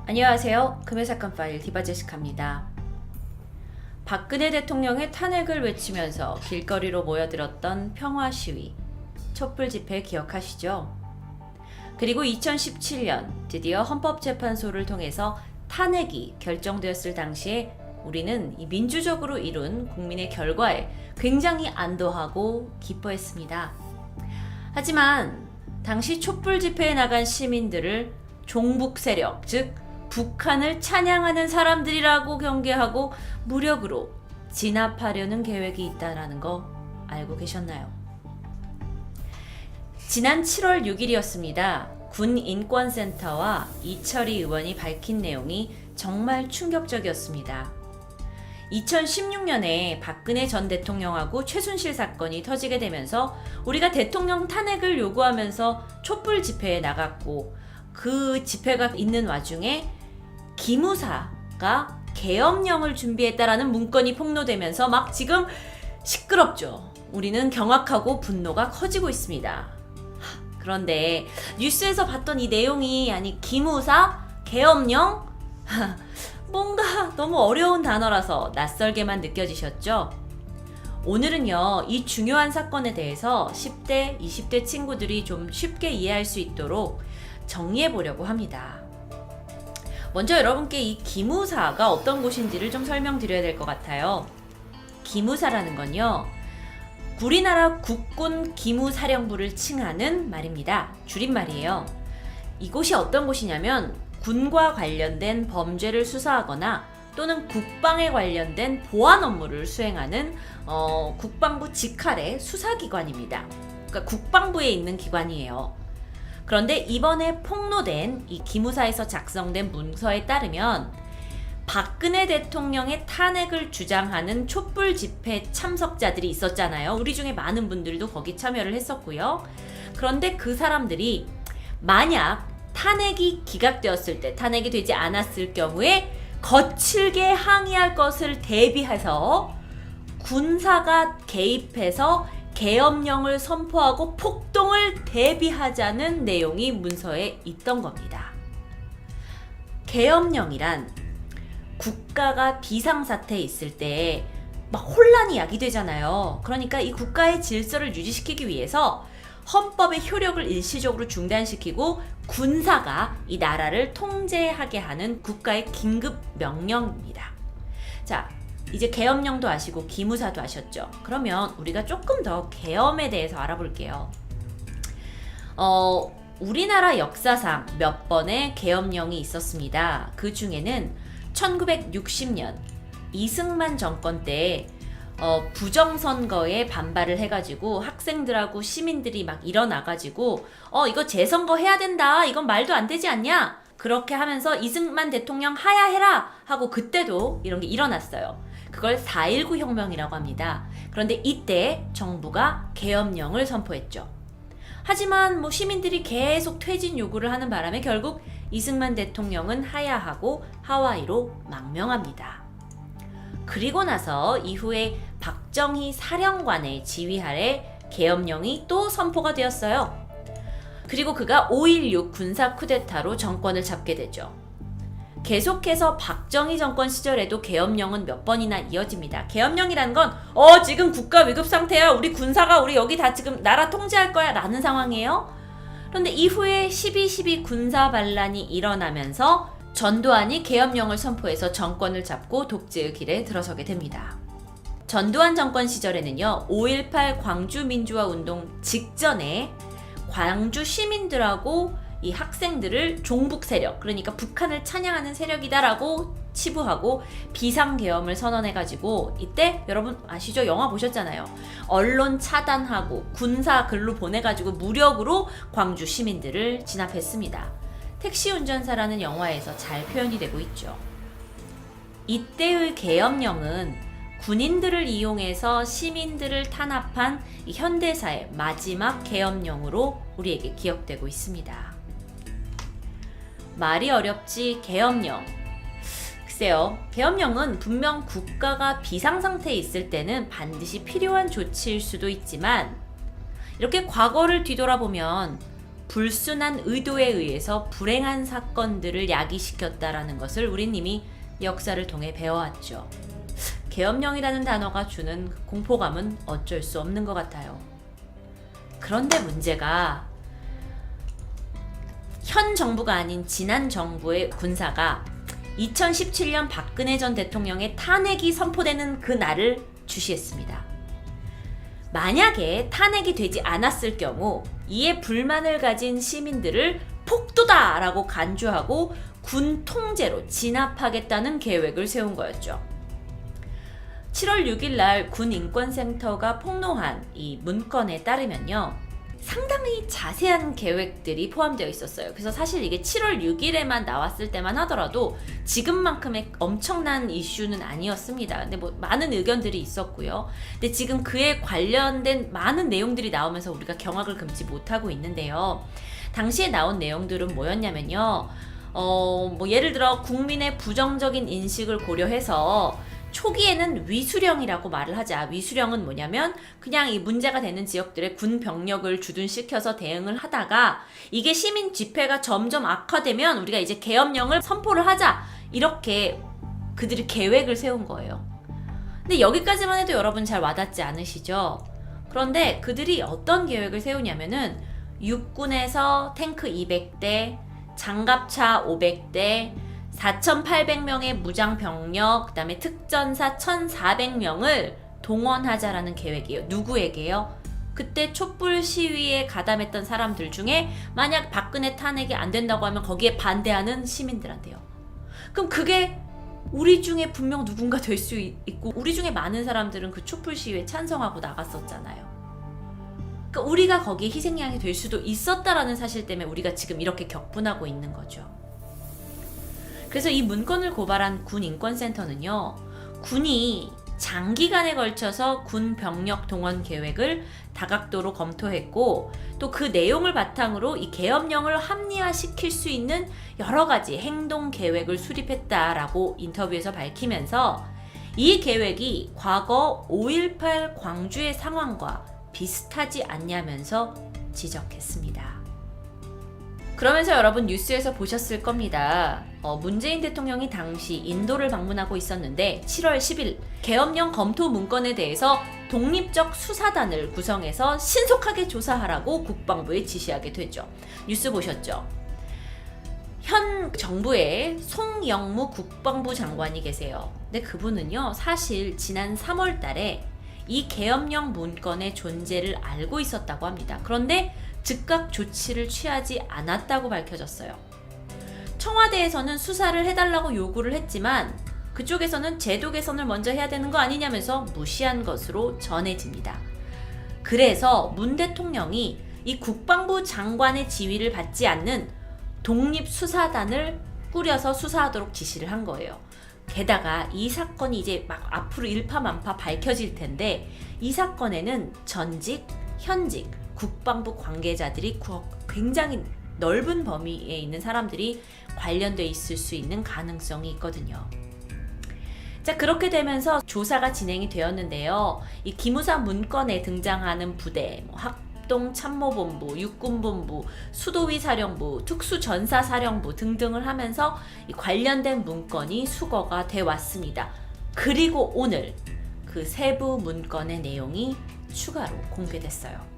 안녕하세요. 금의 사건 파일 디바제시카입니다. 박근혜 대통령의 탄핵을 외치면서 길거리로 모여들었던 평화 시위, 촛불 집회 기억하시죠? 그리고 2017년 드디어 헌법재판소를 통해서 탄핵이 결정되었을 당시에 우리는 이 민주적으로 이룬 국민의 결과에 굉장히 안도하고 기뻐했습니다. 하지만 당시 촛불 집회에 나간 시민들을 종북 세력, 즉 북한을 찬양하는 사람들이라고 경계하고 무력으로 진압하려는 계획이 있다는 거 알고 계셨나요? 지난 7월 6일이었습니다. 군인권센터와 이철희 의원이 밝힌 내용이 정말 충격적이었습니다. 2016년에 박근혜 전 대통령하고 최순실 사건이 터지게 되면서 우리가 대통령 탄핵을 요구하면서 촛불 집회에 나갔고, 그 집회가 있는 와중에 기무사가 계엄령을 준비했다라는 문건이 폭로되면서 막 지금 시끄럽죠. 우리는 경악하고 분노가 커지고 있습니다. 그런데 뉴스에서 봤던 이 내용이, 아니 기무사? 계엄령? 뭔가 너무 어려운 단어라서 낯설게만 느껴지셨죠? 오늘은요, 이 중요한 사건에 대해서 10대, 20대 친구들이 좀 쉽게 이해할 수 있도록 정리해 보려고 합니다. 먼저 여러분께 이 기무사가 어떤 곳인지를 좀 설명드려야 될 것 같아요. 기무사라는 건요, 우리나라 국군 기무사령부를 칭하는 말입니다. 줄임말이에요. 이곳이 어떤 곳이냐면 군과 관련된 범죄를 수사하거나 또는 국방에 관련된 보안 업무를 수행하는 국방부 직할의 수사기관입니다. 그러니까 국방부에 있는 기관이에요. 그런데 이번에 폭로된 이 기무사에서 작성된 문서에 따르면 박근혜 대통령의 탄핵을 주장하는 촛불 집회 참석자들이 있었잖아요. 우리 중에 많은 분들도 거기 참여를 했었고요. 그런데 그 사람들이 만약 탄핵이 기각되었을 때, 탄핵이 되지 않았을 경우에 거칠게 항의할 것을 대비해서 군사가 개입해서 계엄령을 선포하고 폭동을 대비하자는 내용이 문서에 있던 겁니다. 계엄령이란 국가가 비상사태에 있을 때 막 혼란이 야기되잖아요. 그러니까 이 국가의 질서를 유지시키기 위해서 헌법의 효력을 일시적으로 중단시키고 군사가 이 나라를 통제하게 하는 국가의 긴급 명령입니다. 자, 이제 계엄령도 아시고 기무사도 아셨죠? 그러면 우리가 조금 더 계엄에 대해서 알아볼게요. 우리나라 역사상 몇 번의 계엄령이 있었습니다. 그 중에는 1960년 이승만 정권 때 부정선거에 반발을 해가지고 학생들하고 시민들이 막 일어나가지고 이거 재선거 해야 된다, 이건 말도 안 되지 않냐, 그렇게 하면서 이승만 대통령 하야해라 하고 그때도 이런 게 일어났어요. 그걸 4.19 혁명이라고 합니다. 그런데 이때 정부가 계엄령을 선포했죠. 하지만 시민들이 계속 퇴진 요구를 하는 바람에 결국 이승만 대통령은 하야하고 하와이로 망명합니다. 그리고 나서 이후에 박정희 사령관의 지휘 아래 계엄령이 또 선포가 되었어요. 그리고 그가 5.16 군사 쿠데타로 정권을 잡게 되죠. 계속해서 박정희 정권 시절에도 계엄령은 몇 번이나 이어집니다. 계엄령이란 건 지금 국가 위급 상태야, 우리 군사가 우리 여기 다 지금 나라 통제할 거야 라는 상황이에요. 그런데 이후에 12.12 군사 반란이 일어나면서 전두환이 계엄령을 선포해서 정권을 잡고 독재의 길에 들어서게 됩니다. 전두환 정권 시절에는요, 5.18 광주 민주화 운동 직전에 광주 시민들하고 이 학생들을 종북 세력, 그러니까 북한을 찬양하는 세력이다라고 치부하고 비상계엄을 선언해가지고, 이때 여러분 아시죠? 영화 보셨잖아요. 언론 차단하고 군사 글로 보내가지고 무력으로 광주 시민들을 진압했습니다. 택시 운전사라는 영화에서 잘 표현이 되고 있죠. 이때의 계엄령은 군인들을 이용해서 시민들을 탄압한 이 현대사의 마지막 계엄령으로 우리에게 기억되고 있습니다. 말이 어렵지 계엄령. 글쎄요, 계엄령은 분명 국가가 비상상태에 있을 때는 반드시 필요한 조치일 수도 있지만, 이렇게 과거를 뒤돌아보면 불순한 의도에 의해서 불행한 사건들을 야기시켰다라는 것을 우린 이미 역사를 통해 배워왔죠. 계엄령이라는 단어가 주는 공포감은 어쩔 수 없는 것 같아요. 그런데 문제가 현 정부가 아닌 지난 정부의 군사가 2017년 박근혜 전 대통령의 탄핵이 선포되는 그 날을 주시했습니다. 만약에 탄핵이 되지 않았을 경우 이에 불만을 가진 시민들을 폭도다라고 간주하고 군 통제로 진압하겠다는 계획을 세운 거였죠. 7월 6일 날 군인권센터가 폭로한 이 문건에 따르면요, 상당히 자세한 계획들이 포함되어 있었어요. 그래서 사실 이게 7월 6일에만 나왔을 때만 하더라도 지금만큼의 엄청난 이슈는 아니었습니다. 근데 뭐 많은 의견들이 있었고요. 근데 지금 그에 관련된 많은 내용들이 나오면서 우리가 경악을 금치 못하고 있는데요. 당시에 나온 내용들은 뭐였냐면요. 뭐 예를 들어 국민의 부정적인 인식을 고려해서 초기에는 위수령이라고 말을 하자. 위수령은 뭐냐면 그냥 이 문제가 되는 지역들에 군 병력을 주둔시켜서 대응을 하다가 이게 시민 집회가 점점 악화되면 우리가 이제 계엄령을 선포를 하자. 이렇게 그들이 계획을 세운 거예요. 근데 여기까지만 해도 여러분 잘 와닿지 않으시죠? 그런데 그들이 어떤 계획을 세우냐면은 육군에서 탱크 200대, 장갑차 500대, 4,800명의 무장병력, 그 다음에 특전사 1,400명을 동원하자라는 계획이에요. 누구에게요? 그때 촛불 시위에 가담했던 사람들 중에 만약 박근혜 탄핵이 안 된다고 하면 거기에 반대하는 시민들한테요. 그럼 그게 우리 중에 분명 누군가 될 수 있고 우리 중에 많은 사람들은 그 촛불 시위에 찬성하고 나갔었잖아요. 그러니까 우리가 거기에 희생양이 될 수도 있었다라는 사실 때문에 우리가 지금 이렇게 격분하고 있는 거죠. 그래서 이 문건을 고발한 군인권센터는요, 군이 장기간에 걸쳐서 군 병력 동원 계획을 다각도로 검토했고 또 그 내용을 바탕으로 이 계엄령을 합리화시킬 수 있는 여러 가지 행동 계획을 수립했다라고 인터뷰에서 밝히면서 이 계획이 과거 5.18 광주의 상황과 비슷하지 않냐면서 지적했습니다. 그러면서 여러분 뉴스에서 보셨을 겁니다. 문재인 대통령이 당시 인도를 방문하고 있었는데 7월 10일 계엄령 검토 문건에 대해서 독립적 수사단을 구성해서 신속하게 조사하라고 국방부에 지시하게 되죠. 뉴스 보셨죠? 현 정부에 송영무 국방부 장관이 계세요. 근데 그분은요, 사실 지난 3월 달에 이 계엄령 문건의 존재를 알고 있었다고 합니다. 그런데 즉각 조치를 취하지 않았다고 밝혀졌어요. 청와대에서는 수사를 해달라고 요구를 했지만 그쪽에서는 제도 개선을 먼저 해야 되는 거 아니냐면서 무시한 것으로 전해집니다. 그래서 문 대통령이 이 국방부 장관의 지휘를 받지 않는 독립수사단을 꾸려서 수사하도록 지시를 한 거예요. 게다가 이 사건이 이제 막 앞으로 일파만파 밝혀질 텐데 이 사건에는 전직, 현직, 국방부 관계자들이 굉장히 넓은 범위에 있는 사람들이 관련돼 있을 수 있는 가능성이 있거든요. 자, 그렇게 되면서 조사가 진행이 되었는데요. 이 기무사 문건에 등장하는 부대, 합동참모본부, 육군본부, 수도위 사령부, 특수전사사령부 등등을 하면서 이 관련된 문건이 수거가 돼 왔습니다. 그리고 오늘 그 세부 문건의 내용이 추가로 공개됐어요.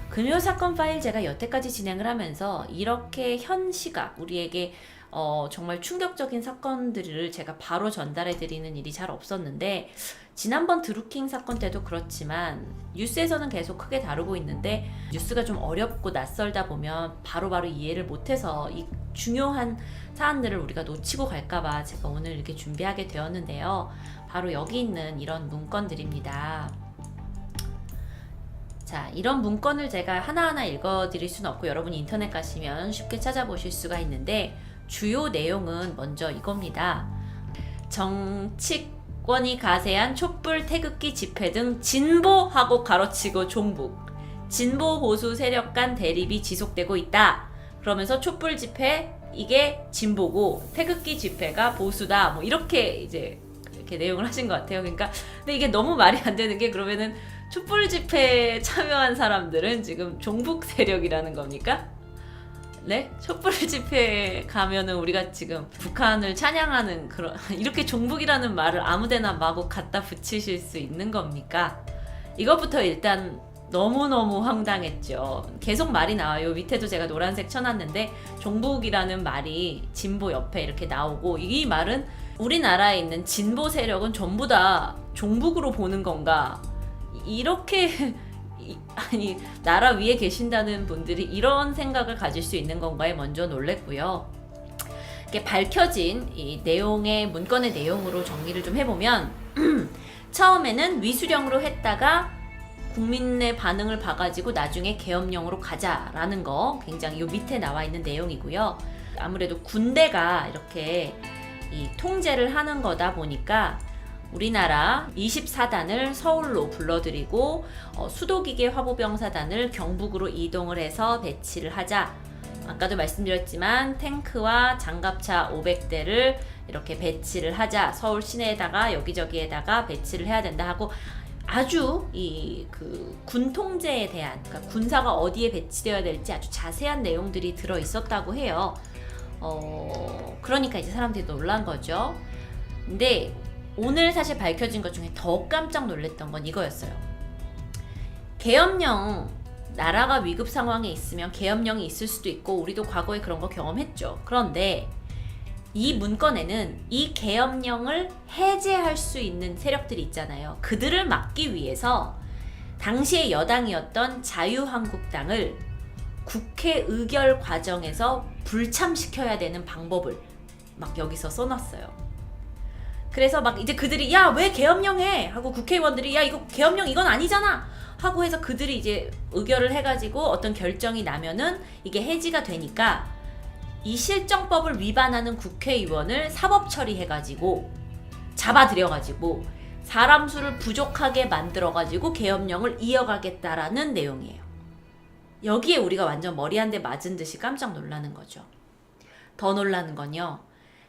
금요 사건 파일 제가 여태까지 진행을 하면서 이렇게 현 시각 우리에게 정말 충격적인 사건들을 제가 바로 전달해 드리는 일이 잘 없었는데 지난번 드루킹 사건 때도 그렇지만 뉴스에서는 계속 크게 다루고 있는데 뉴스가 좀 어렵고 낯설다 보면 바로바로 이해를 못해서 이 중요한 사안들을 우리가 놓치고 갈까봐 제가 오늘 이렇게 준비하게 되었는데요. 바로 여기 있는 이런 문건들입니다. 자, 이런 문건을 제가 하나하나 읽어드릴 수는 없고 여러분이 인터넷 가시면 쉽게 찾아보실 수가 있는데 주요 내용은 먼저 이겁니다. 정치권이 가세한 촛불 태극기 집회 등 진보하고 가로치고 종북, 진보 보수 세력 간 대립이 지속되고 있다. 그러면서 촛불 집회 이게 진보고 태극기 집회가 보수다. 뭐 이렇게 이제 이렇게 내용을 하신 것 같아요. 그러니까 근데 이게 너무 말이 안 되는 게 그러면은 촛불 집회에 참여한 사람들은 지금 종북 세력이라는 겁니까? 네? 촛불 집회에 가면은 우리가 지금 북한을 찬양하는 그런 이렇게 종북이라는 말을 아무데나 마구 갖다 붙이실 수 있는 겁니까? 이것부터 일단 너무너무 황당했죠. 계속 말이 나와요. 밑에도 제가 노란색 쳐놨는데 종북이라는 말이 진보 옆에 이렇게 나오고, 이 말은 우리나라에 있는 진보 세력은 전부 다 종북으로 보는 건가? 이렇게 아니 나라 위에 계신다는 분들이 이런 생각을 가질 수 있는 건가에 먼저 놀랬고요. 이렇게 밝혀진 이 내용의 문건의 내용으로 정리를 좀 해보면 처음에는 위수령으로 했다가 국민의 반응을 봐가지고 나중에 계엄령으로 가자라는 거 굉장히 요 밑에 나와 있는 내용이고요. 아무래도 군대가 이렇게 이 통제를 하는 거다 보니까 우리나라 24단을 서울로 불러들이고 수도기계 화보병사단을 경북으로 이동을 해서 배치를 하자. 아까도 말씀드렸지만 탱크와 장갑차 500대를 이렇게 배치를 하자. 서울 시내에다가 여기저기에다가 배치를 해야 된다 하고 아주 이 군 통제에 대한, 그러니까 군사가 어디에 배치되어야 될지 아주 자세한 내용들이 들어 있었다고 해요. 그러니까 이제 사람들이 놀란 거죠. 근데 오늘 사실 밝혀진 것 중에 더 깜짝 놀랐던 건 이거였어요. 계엄령, 나라가 위급 상황에 있으면 계엄령이 있을 수도 있고 우리도 과거에 그런 거 경험했죠. 그런데 이 문건에는 이 계엄령을 해제할 수 있는 세력들이 있잖아요. 그들을 막기 위해서 당시의 여당이었던 자유한국당을 국회 의결 과정에서 불참시켜야 되는 방법을 막 여기서 써놨어요. 그래서 막 이제 그들이 야 왜 계엄령 해? 하고 국회의원들이 야 이거 계엄령 이건 아니잖아 하고 해서 그들이 이제 의결을 해가지고 어떤 결정이 나면은 이게 해지가 되니까 이 실정법을 위반하는 국회의원을 사법 처리해가지고 잡아들여가지고 사람 수를 부족하게 만들어가지고 계엄령을 이어가겠다라는 내용이에요. 여기에 우리가 완전 머리 한 대 맞은 듯이 깜짝 놀라는 거죠. 더 놀라는 건요.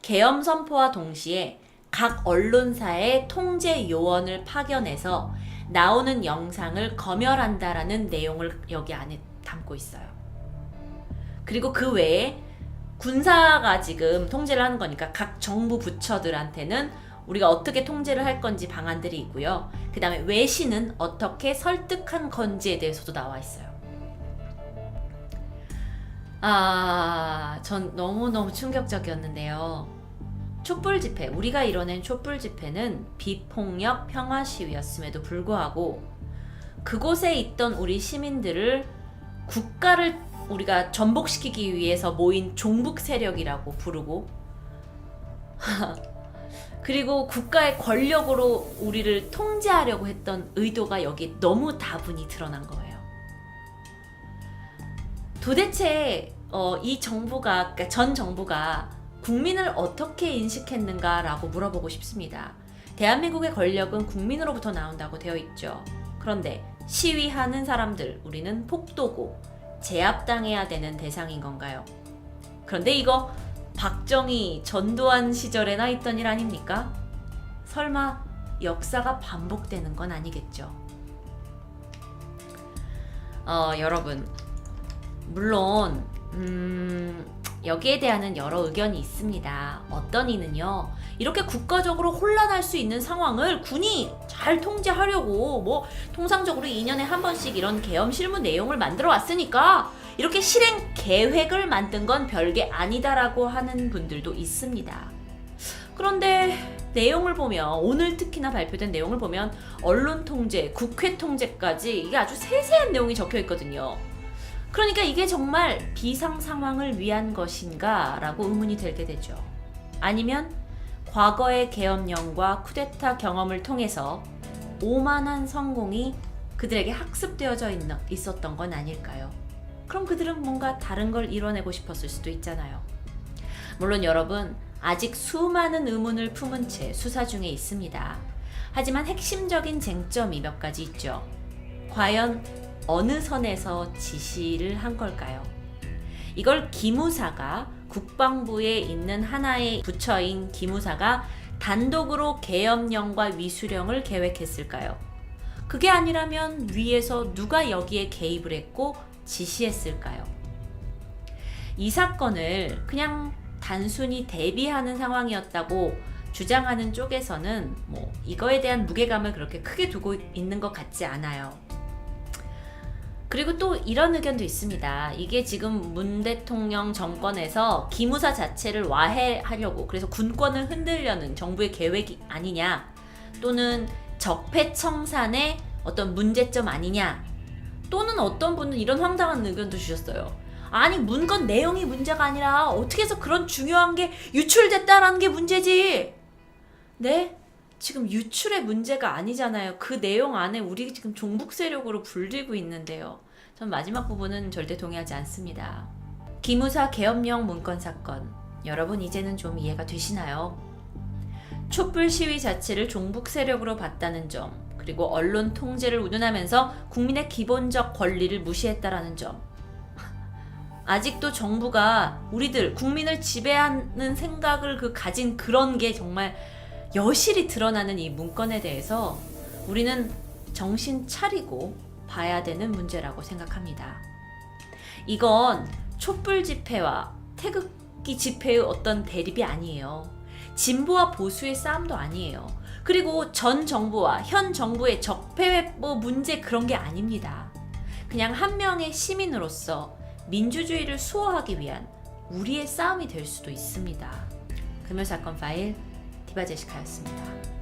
계엄 선포와 동시에 각 언론사의 통제 요원을 파견해서 나오는 영상을 검열한다라는 내용을 여기 안에 담고 있어요. 그리고 그 외에 군사가 지금 통제를 하는 거니까 각 정부 부처들한테는 우리가 어떻게 통제를 할 건지 방안들이 있고요. 그 다음에 외신은 어떻게 설득한 건지에 대해서도 나와 있어요. 전 너무너무 충격적이었는데요. 촛불 집회, 우리가 이뤄낸 촛불 집회는 비폭력 평화 시위였음에도 불구하고 그곳에 있던 우리 시민들을 국가를 우리가 전복시키기 위해서 모인 종북 세력이라고 부르고 그리고 국가의 권력으로 우리를 통제하려고 했던 의도가 여기 너무 다분히 드러난 거예요. 도대체 이 정부가, 그러니까 전 정부가 국민을 어떻게 인식했는가라고 물어보고 싶습니다. 대한민국의 권력은 국민으로부터 나온다고 되어 있죠. 그런데 시위하는 사람들, 우리는 폭도고 제압당해야 되는 대상인 건가요? 그런데 이거 박정희, 전두환 시절에나 있던 일 아닙니까? 설마 역사가 반복되는 건 아니겠죠? 여러분, 물론 여기에 대한 여러 의견이 있습니다. 어떤 이는요, 이렇게 국가적으로 혼란할 수 있는 상황을 군이 잘 통제하려고 뭐 통상적으로 2년에 한 번씩 이런 계엄 실무 내용을 만들어 왔으니까 이렇게 실행 계획을 만든 건 별게 아니다라고 하는 분들도 있습니다. 그런데 내용을 보면, 오늘 특히나 발표된 내용을 보면 언론 통제, 국회 통제까지 이게 아주 세세한 내용이 적혀 있거든요. 그러니까 이게 정말 비상 상황을 위한 것인가 라고 의문이 들게 되죠. 아니면 과거의 계엄령과 쿠데타 경험을 통해서 오만한 성공이 그들에게 학습되어져 있었던 건 아닐까요? 그럼 그들은 뭔가 다른 걸 이뤄내고 싶었을 수도 있잖아요. 물론 여러분, 아직 수많은 의문을 품은 채 수사 중에 있습니다. 하지만 핵심적인 쟁점이 몇 가지 있죠. 과연 어느 선에서 지시를 한 걸까요? 이걸 기무사가, 국방부에 있는 하나의 부처인 기무사가 단독으로 계엄령과 위수령을 계획했을까요? 그게 아니라면 위에서 누가 여기에 개입을 했고 지시했을까요? 이 사건을 그냥 단순히 대비하는 상황이었다고 주장하는 쪽에서는 이거에 대한 무게감을 그렇게 크게 두고 있는 것 같지 않아요. 그리고 또 이런 의견도 있습니다. 이게 지금 문 대통령 정권에서 기무사 자체를 와해하려고, 그래서 군권을 흔들려는 정부의 계획이 아니냐, 또는 적폐청산의 어떤 문제점 아니냐, 또는 어떤 분은 이런 황당한 의견도 주셨어요. 아니, 문건 내용이 문제가 아니라 어떻게 해서 그런 중요한 게 유출됐다라는 게 문제지. 네? 지금 유출의 문제가 아니잖아요. 그 내용 안에 우리 지금 종북 세력으로 불리고 있는데요. 전 마지막 부분은 절대 동의하지 않습니다. 기무사 계엄령 문건 사건, 여러분 이제는 좀 이해가 되시나요? 촛불 시위 자체를 종북 세력으로 봤다는 점, 그리고 언론 통제를 운운하면서 국민의 기본적 권리를 무시했다라는 점, 아직도 정부가 우리들 국민을 지배하는 생각을 가진 그런 게 정말 여실히 드러나는 이 문건에 대해서 우리는 정신 차리고 봐야 되는 문제라고 생각합니다. 이건 촛불 집회와 태극기 집회의 어떤 대립이 아니에요. 진보와 보수의 싸움도 아니에요. 그리고 전 정부와 현 정부의 적폐 문제, 그런 게 아닙니다. 그냥 한 명의 시민으로서 민주주의를 수호하기 위한 우리의 싸움이 될 수도 있습니다. 금요사건 파일 디바제시카였습니다.